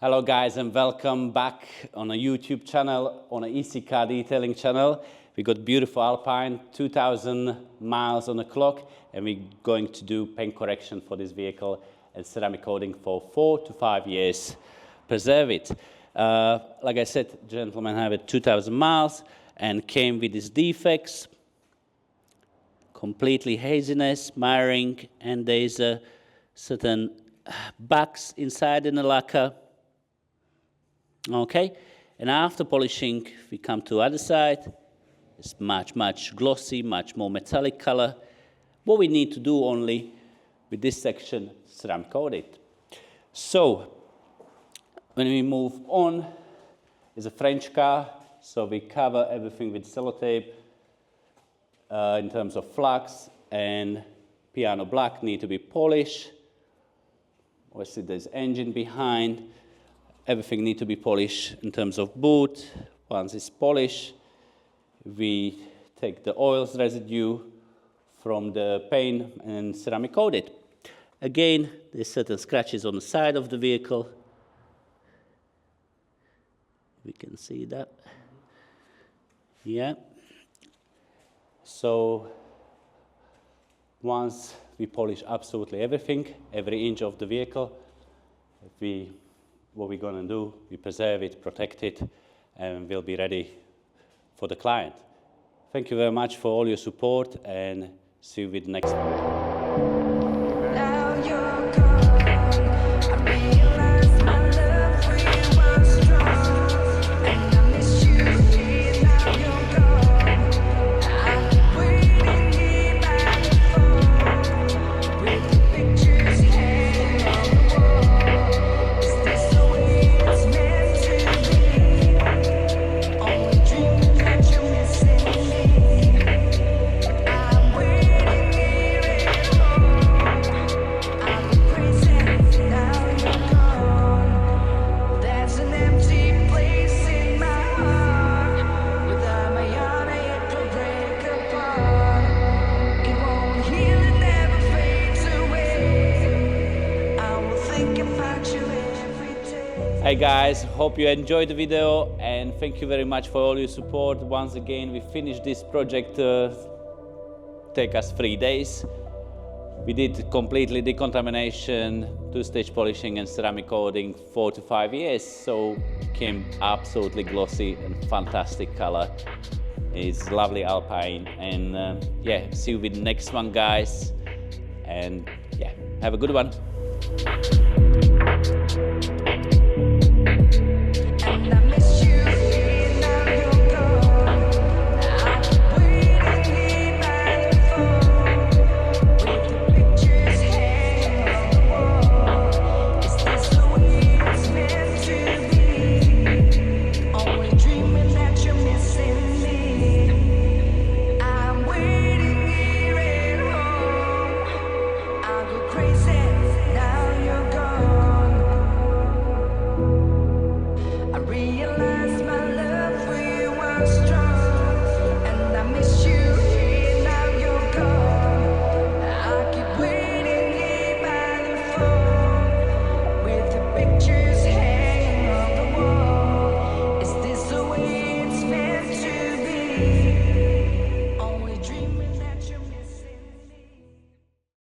Hello guys and welcome back on a YouTube channel, on an EC car detailing channel. We got beautiful Alpine, 2000 miles on the clock, and we're going to do paint correction for this vehicle and ceramic coating for 4 to 5 years. Preserve it. Like I said, gentlemen have it 2000 miles and came with these defects, completely haziness, mirroring, and there's a certain bugs inside in the lacquer. Okay, and after polishing, we come to the other side. It's much glossy, much more metallic color. What we need to do only with this section, ceramic coat it. So, when we move on, it's a French car, so we cover everything with sellotape in terms of flux, and piano black need to be polished. Obviously, there's engine behind. Everything needs to be polished in terms of boot. Once it's polished, we take the oils residue from the paint and ceramic coat it. Again, there's certain scratches on the side of the vehicle. We can see that. Yeah. So once we polish absolutely everything, every inch of the vehicle, what we're going to do, we preserve it, protect it, and we'll be ready for the client. Thank you very much for all your support, and see you with the next one. Hey guys, hope you enjoyed the video, and thank you very much for all your support. Once again, we finished this project, take us 3 days. We did completely decontamination, 2-stage polishing and ceramic coating, 4 to 5 years. So it came absolutely glossy and fantastic color. It's lovely Alpine, and yeah, see you with the next one guys, and yeah, have a good one.